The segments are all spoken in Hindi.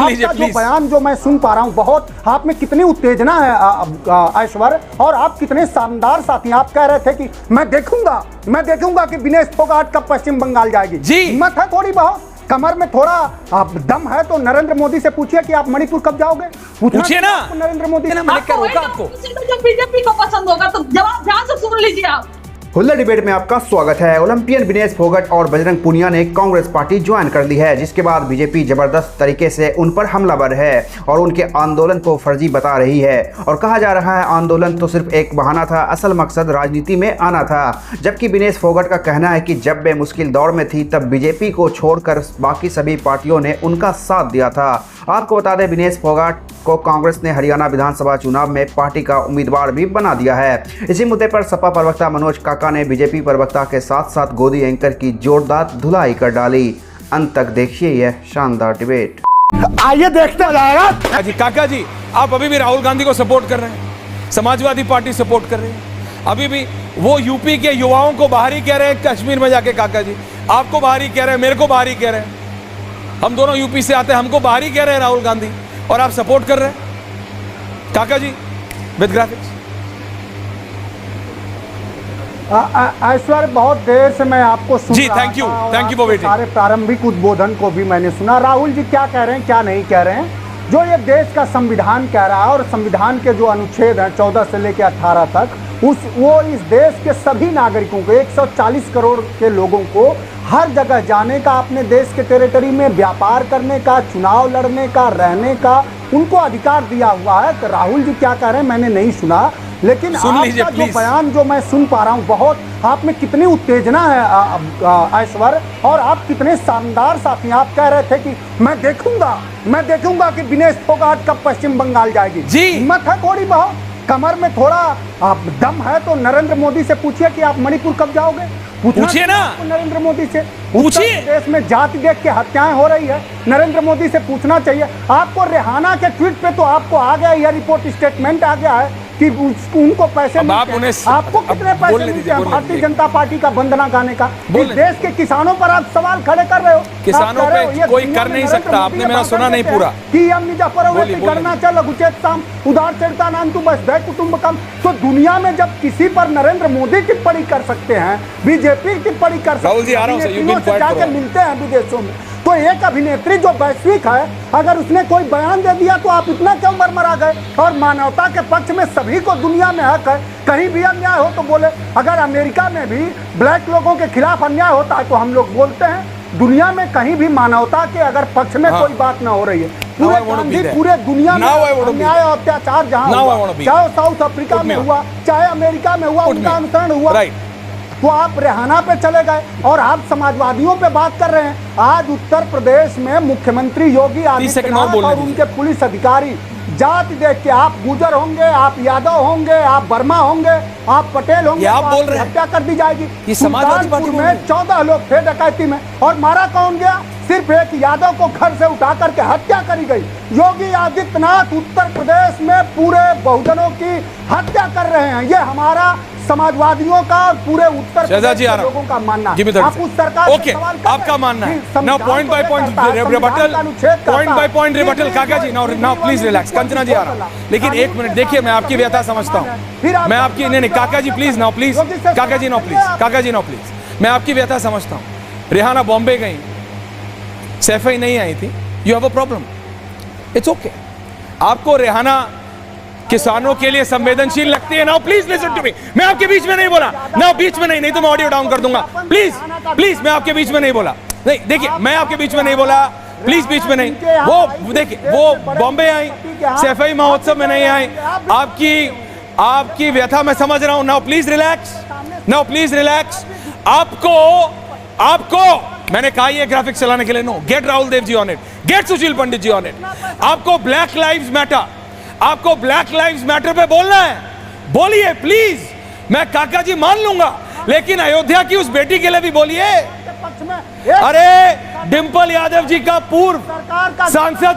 आपका जो बयान जो मैं सुन पा रहा हूँ, बहुत आप में कितनी उत्तेजना है ऐश्वर्य, और आप कितने शानदार साथी। आप कह रहे थे कि मैं देखूंगा कि विनेश फोगाट कब पश्चिम बंगाल जाएगी। जी हिम्मत है थोड़ी बहुत, कमर में थोड़ा दम है तो नरेंद्र मोदी से पूछिए कि आप मणिपुर कब जाओगे। पूछिए ना नरेंद्र मोदी से। जब बीजेपी को पसंद होगा तो जवाब ध्यान से सुन लीजिए आप। खुला डिबेट में आपका स्वागत है। ओलंपियन विनेश फोगाट और बजरंग पुनिया ने कांग्रेस पार्टी ज्वाइन कर ली है, जिसके बाद बीजेपी जबरदस्त तरीके से उन पर हमलावर है और उनके आंदोलन को फर्जी बता रही है। और कहा जा रहा है आंदोलन तो सिर्फ एक बहाना था, असल मकसद राजनीति में आना था। जबकि विनेश फोगाट का कहना है कि जब वे मुश्किल दौर में थी तब बीजेपी को छोड़कर बाकी सभी पार्टियों ने उनका साथ दिया था। आपको बता दें, विनेश फोगाट को कांग्रेस ने हरियाणा विधानसभा चुनाव में पार्टी का उम्मीदवार भी बना दिया है। इसी मुद्दे पर सपा प्रवक्ता मनोज काका ने बीजेपी प्रवक्ता के साथ साथ गोदी एंकर की जोरदार धुलाई कर डाली। अंत तक देखिए यह शानदार डिबेट। आइए देखते जाएगा। काका जी, आप अभी भी राहुल गांधी को सपोर्ट कर रहे हैं, समाजवादी पार्टी सपोर्ट कर रही है, अभी भी वो यूपी के युवाओं को बाहरी कह रहे हैं कश्मीर में जाके। काका जी आपको बाहरी कह रहे हैं, मेरे को बाहरी कह रहे हैं, हम दोनों यूपी से आते हैं, हमको बाहरी कह रहे हैं राहुल गांधी, और आप सपोर्ट कर रहे हैं काका जी विद ग्राफिक्स। ऐश्वर्य, बहुत देर से मैं आपको सुन जी, रहा थैंक यू था और सारे प्रारंभिक उद्बोधन को भी मैंने सुना। राहुल जी क्या कह रहे हैं क्या नहीं कह रहे हैं, जो ये देश का संविधान कह रहा है और संविधान के जो अनुच्छेद हैं 14 से लेकर 18 तक, वो इस देश के सभी नागरिकों को, 140 करोड़ के लोगों को हर जगह जाने का, अपने देश के टेरिटरी में व्यापार करने का, चुनाव लड़ने का, रहने का उनको अधिकार दिया हुआ है। तो राहुल जी क्या कह रहे हैं मैंने नहीं सुना, लेकिन आपका जो बयान जो मैं सुन पा रहा हूँ, बहुत आप में कितनी उत्तेजना है ऐश्वर्य, और आप कितने शानदार साथी। आप कह रहे थे कि मैं देखूंगा कि विनेश फोगाट कब पश्चिम बंगाल जाएगी। हिम्मत है थोड़ी बहुत, कमर में थोड़ा दम है तो नरेंद्र मोदी से पूछिए कि आप मणिपुर कब जाओगे। पूछिए ना नरेंद्र मोदी से पूछिए। देश में जाति देख के हत्याएं हो रही है, नरेंद्र मोदी से पूछना चाहिए। आपको रेहाना के ट्वीट पे तो आपको आ गया, यह रिपोर्ट स्टेटमेंट आ गया है कि उनको पैसे मिलते हैं। आपको कितने पैसे मिलते हैं भारतीय जनता पार्टी का वंदना गाने का? इस देश के किसानों पर आप सवाल खड़े कर रहे हो। किसानों पे कोई कर नहीं सकता, आपने मेरा सुना नहीं पूरा कि हम मुजफ्फरपुर करना चल लघुचेत साम उदार चरिता नाम तू बस दे कुटुंबकम। तो दुनिया में जब किसी पर नरेंद्र मोदी टिप्पणी कर सकते हैं, बीजेपी टिप्पणी कर सकते हैं, जाकर मिलते हैं विदेशों में, तो एक अभिनेत्री जो वैश्विक है, अगर उसने कोई बयान दे दिया तो आप इतना क्यों मरमरा गए? और मानवता के पक्ष में सभी को दुनिया में हक है, कहीं भी अन्याय हो तो बोले। अगर अमेरिका में भी ब्लैक लोगों के खिलाफ अन्याय होता है तो हम लोग बोलते हैं। दुनिया में कहीं भी मानवता के अगर पक्ष में कोई बात ना हो रही है, पूरे दुनिया में अन्याय और अत्याचार जहाँ हुआ, चाहे साउथ अफ्रीका में हुआ, चाहे अमेरिका में हुआ, उनका अनुसरण हुआ, तो आप रेहाना पे चले गए और आप समाजवादियों पे बात कर रहे हैं। आज उत्तर प्रदेश में मुख्यमंत्री योगी आदित्यनाथ और उनके पुलिस अधिकारी जाति देख के, आप गुजर होंगे, आप यादव होंगे, आप वर्मा होंगे, आप पटेल होंगे, आप बोल रहे हैं हत्या कर दी जाएगी। सुल्तानपुर में 14 लोग थे डकैती में और मारा कौन गया? सिर्फ एक यादव को घर से उठा करके हत्या करी गई। योगी आदित्यनाथ उत्तर प्रदेश में पूरे बहुजनों की हत्या कर रहे हैं। ये हमारा समाजवादियों का पूरे उत्तर प्रदेश के लोगों का मानना है। आप उस सरकार ओके, आपका मानना है। Now point by point rebuttal काका जी, नाउ प्लीज रिलैक्स। कंचना जी आ रहा, लेकिन एक मिनट देखिए, मैं आपकी व्यथा समझता हूँ। मैं आपकी नहीं काका जी प्लीज नाउ प्लीज, काका जी नाउ प्लीज, काका जी नाउ प्लीज, मैं आपकी व्यथा समझता हूँ। रेहाना बॉम्बे गई, सैफई नहीं आई थी, you have a problem, it's okay. आपको रेहाना किसानों के लिए संवेदनशील लगती है। Now please listen to me, मैं आपके बीच में नहीं बोला, नाउ बीच में नहीं तो मैं ऑडियो डाउन कर दूंगा। प्लीज प्लीज, मैं आपके बीच में नहीं बोला, नहीं देखिए, मैं आपके बीच में नहीं बोला, प्लीज बीच में नहीं। वो देखिए, वो बॉम्बे आई, सैफई महोत्सव में नहीं आई। आपकी व्यथा मैं समझ रहा हूं। Now please relax, now please relax. आपको मैंने कहा ये ग्राफिक्स चलाने के लिए, no, get Rahul Dev ji on it, get Sushil Pandit ji on it. आपको ब्लैक लाइव्स मैटर पे बोलना है, बोलिए प्लीज, मैं काका जी मान लूंगा, लेकिन अयोध्या की उस बेटी के लिए भी बोलिए। अरे डिंपल यादव जी का पूर्व सांसद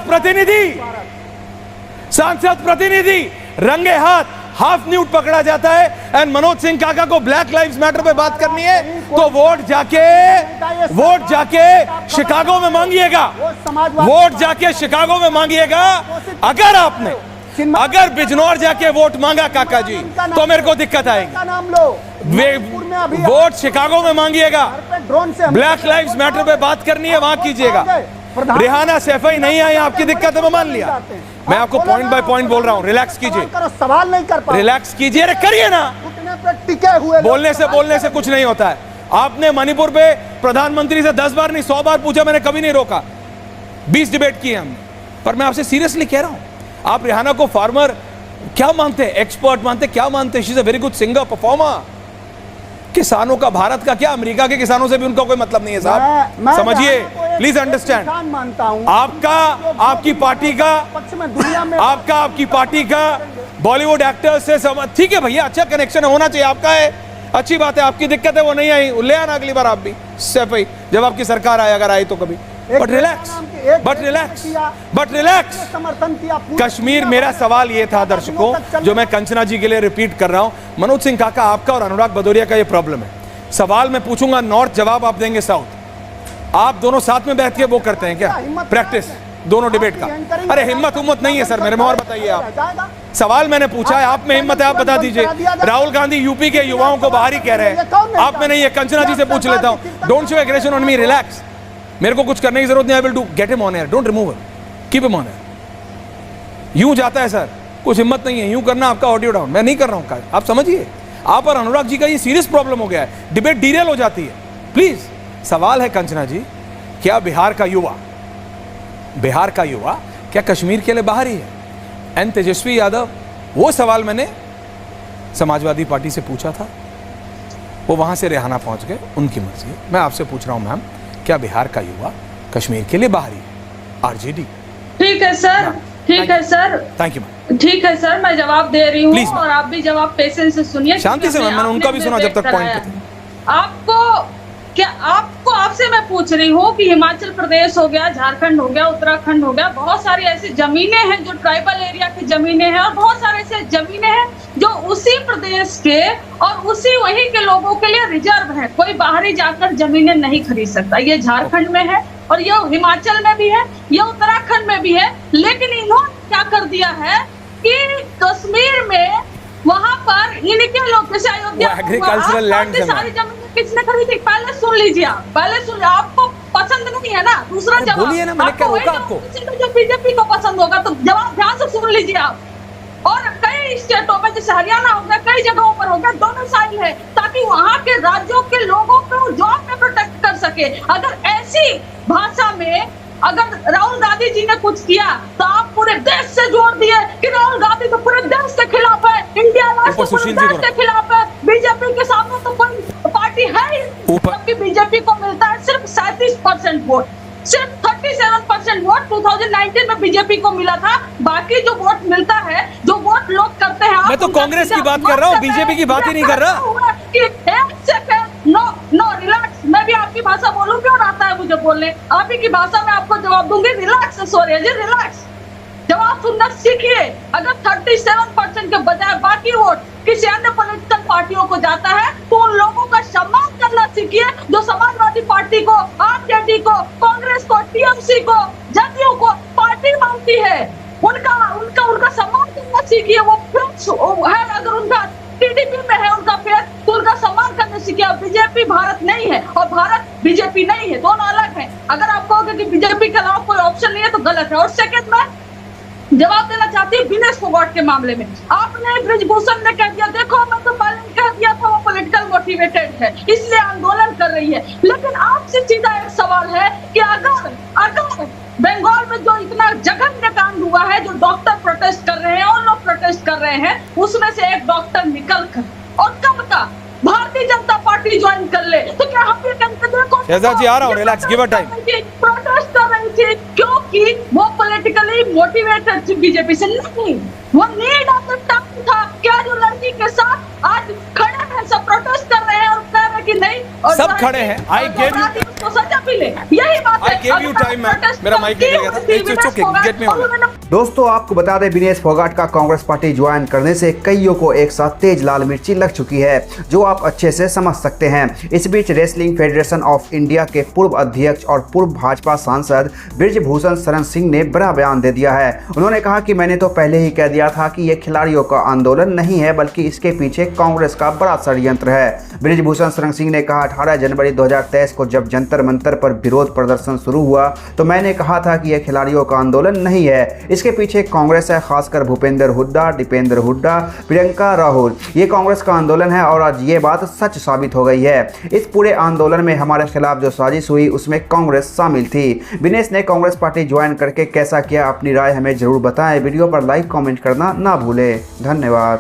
प्रतिनिधि रंगे हाथ हाफ न्यूड पकड़ा जाता है एंड मनोज सिंह काका को ब्लैक लाइव्स मैटर पे बात करनी है तो वोट जाके शिकागो में मांगिएगा, वोट जाके शिकागो में मांगिएगा। अगर बिजनौर जाके वोट मांगा काका जी तो मेरे को दिक्कत आएगी। वोट शिकागो में मांगिएगा, ब्लैक लाइव्स मैटर पे बात करनी है वहां कीजिएगा। रेहाना सैफई नहीं आई, आपकी दिक्कत है, मैं मान लिया। मैं आपको पॉइंट बाय पॉइंट बोल रहा हूं, रिलैक्स कीजिए, सवाल नहीं कर पा, रिलैक्स कीजिए, अरे करिए ना। टिके हुए बोलने से कुछ नहीं होता है। आपने मणिपुर पे प्रधानमंत्री से 10 बार नहीं 100 बार पूछा, मैंने कभी नहीं रोका। 20 डिबेट किए हमने, पर मैं आपसे सीरियसली कह रहा हूं, आप रेहाना को फार्मर क्या मानते हैं, एक्सपर्ट मानते हैं, क्या मानते हैं? She is a very good singer, performer. किसानों का, भारत का क्या, अमेरिका के किसानों से भी उनका कोई मतलब नहीं है साहब, समझिए, प्लीज अंडरस्टैंड। आपकी पार्टी का बॉलीवुड एक्टर से ठीक है भैया, अच्छा कनेक्शन होना चाहिए, आपका है, अच्छी बात है। आपकी दिक्कत है वो नहीं आई, ले आना अगली बार आप भी सैफई, जब आपकी सरकार आए, अगर आई तो कभी। But relax. समर्थन किया कश्मीर, मेरा सवाल ये था दर्शकों, जो मैं कंचना जी के लिए रिपीट कर रहा हूं। मनोज सिंह काका, आपका और अनुराग भदौरिया का ये प्रॉब्लम है। सवाल मैं पूछूंगा नॉर्थ, जवाब आप देंगे साउथ। आप दोनों साथ में बैठ के वो करते हैं क्या, प्रैक्टिस दोनों डिबेट का? अरे हिम्मत नहीं है सर मेरे में, और बताइए आप। सवाल मैंने पूछा है, आप में हिम्मत है, आप बता दीजिए। राहुल गांधी यूपी के युवाओं को बाहर ही कह रहे हैं, आप में नहीं है। कंचना जी से पूछ लेता हूं, don't show aggression on me, relax, मेरे को कुछ करने की जरूरत नहीं, I will do, get him on air, don't remove him, keep him on air. यूं जाता है सर, कुछ हिम्मत नहीं है, यूं करना आपका ऑडियो डाउन, मैं नहीं कर रहा हूं, आप समझिए। आप और अनुराग जी का ये सीरियस प्रॉब्लम हो गया है, डिबेट डीरेल हो जाती है। प्लीज, सवाल है कंचना जी, क्या बिहार का युवा क्या कश्मीर के लिए बाहर ही है? एन तेजस्वी यादव, वो सवाल मैंने समाजवादी पार्टी से पूछा था, वो वहां से रेहाना पहुंच गए, उनकी मर्जी है। मैं आपसे पूछ रहा हूं मैम, क्या बिहार का युवा कश्मीर के लिए बाहरी है? आरजेडी। ठीक है सर, ठीक है सर, थैंक यू मैम। ठीक है सर, मैं जवाब दे रही हूँ और आप भी जवाब पेशेंस से सुनिए, शांति से। मैंने उनका भी सुना जब तक पॉइंट पे थे। आपसे मैं पूछ रही हूँ कि हिमाचल प्रदेश हो गया, झारखंड हो गया, उत्तराखंड हो गया, बहुत सारी ऐसी जमीनें हैं जो ट्राइबल एरिया की जमीनें हैं, और बहुत सारे ऐसे जमीनें हैं जो उसी प्रदेश के और उसी वहीं के लोगों के लिए रिजर्व है। कोई बाहरी जाकर जमीनें नहीं खरीद सकता। ये झारखंड में है और ये हिमाचल में भी है, ये उत्तराखंड में भी है। लेकिन इन्होंने क्या कर दिया है कि कश्मीर में वहां पर इनके लोग, जैसे अयोध्या, एग्रीकल्चरल लैंड सारी जमीन किसने खरीदी? पहले सुन लीजिए आप, पहले सुन, आपको पसंद नहीं है ना, दूसरा जवाब बोलिए ना, मैंने क्या रोका आपको? जब बीजेपी को पसंद होगा तो जवाब ध्यान से सुन लीजिए आप। और कई स्टेटों में, जैसे हरियाणा हो गया, कई जगहों पर हो गया, डोमिसाइल है, ताकि वहां के राज्यों के लोगों को जॉब में प्रोटेक्ट कर सके। अगर ऐसी भाषा में अगर राहुल गांधी जी ने कुछ किया तो आप पूरे देश से जोड़ दिए कि राहुल गांधी तो पूरे देश के खिलाफ है, इंडिया तो पूरे देश के खिलाफ है, बीजेपी के सामने तो कोई पार्टी है ही, जबकि बीजेपी को मिलता है सिर्फ 37% वोट, सिर्फ 37% वोट 2019 में बीजेपी को मिला था। बाकी जो वोट मिलता है, जो वोट लोग करते हैं, मैं तो कांग्रेस की बात कर रहा हूँ, बीजेपी की बात ही नहीं कर रहा। नो रिलैक्स, मैं भी आपकी भाषा बोलूंगी और आता है मुझे बोलने, आप ही की भाषा में आपको जवाब दूंगी। रिलैक्स सौर्य जी, रिलैक्स, जवाब सुनना सीखिए। अगर 37% के बजाय बाकी वोट किसी अन्य पॉलिटिकल पार्टियों को जाता है तो उन लोगों का सम्मान करना सीखिए, जो समाजवादी पार्टी को, आरजेडी को, कांग्रेस को, टीएमसी को, जदयू को पार्टी मानती है। उनका सम्मान करना सीखिए। वो है, अगर उनका टीडीपी में है उनका फेस, तो उनका सम्मान करने सीखिए। बीजेपी भारत नहीं है और भारत बीजेपी नहीं है, दोनों अलग है। अगर आप कहोगे कि बीजेपी के अलावा कोई ऑप्शन नहीं है तो गलत है। और सेकंड में जवाब देना चाहती हूँ विनेश फोगाट के मामले में। आपने ब्रिजभूषण ने कह दिया, देखो मैं तो पहले कह दिया था वो पॉलिटिकल मोटिवेटेड है, इसलिए आंदोलन कर रही है। लेकिन आपसे सीधा एक सवाल है कि अगर बंगाल में जो इतना जघन्य कांड हुआ है, जो डॉक्टर प्रोटेस्ट कर रहे हैं और लोग प्रोटेस्ट कर रहे हैं, उसमें से एक डॉक्टर निकल कर और कब का भारतीय जनता पार्टी ज्वाइन कर ले, तो क्या हम ये कहते देखो शहजाद जी, आ रहा हूं, relax, give a time. Protest कर रही थी क्योंकि वो पॉलिटिकली मोटिवेटेड थी बीजेपी से, नहीं वो नीड ऑफ द टाइम था। क्या जो लड़की के साथ आज खड़े हैं, सब प्रोटेस्ट कर रहे हैं और कह रहे हैं कि नहीं, और सब खड़े हैं, आई गेव यू सजा मिले, यही बात है। I gave you time ma'am, मेरा माइक निकल गया था, it's okay, get me on. दोस्तों आपको बता दें, विनेश फोगाट का कांग्रेस पार्टी ज्वाइन करने से कईयों को एक साथ तेज लाल मिर्ची लग चुकी है, जो आप अच्छे से समझ सकते हैं। इस बीच रेसलिंग फेडरेशन ऑफ इंडिया के पूर्व अध्यक्ष और पूर्व भाजपा सांसद बृजभूषण शरण सिंह ने बड़ा बयान दे दिया है। उन्होंने कहा कि मैंने तो पहले ही कह दिया था कि यह खिलाड़ियों का आंदोलन नहीं है, बल्कि इसके पीछे कांग्रेस का बड़ा षड्यंत्र है। बृजभूषण शरण सिंह ने कहा, 18 जनवरी 2023 को जब जंतर मंतर पर विरोध प्रदर्शन शुरू हुआ तो मैंने कहा था कि यह खिलाड़ियों का आंदोलन नहीं है, इसके पीछे कांग्रेस है, खासकर भूपेंद्र हुड्डा, दीपेंद्र हुड्डा, प्रियंका राहुल। ये कांग्रेस का आंदोलन है और आज ये बात सच साबित हो गई है। इस पूरे आंदोलन में हमारे खिलाफ जो साजिश हुई उसमें कांग्रेस शामिल थी। विनेश ने कांग्रेस पार्टी ज्वाइन करके कैसा किया, अपनी राय हमें जरूर बताएं। वीडियो पर लाइक कमेंट करना ना भूलें। धन्यवाद।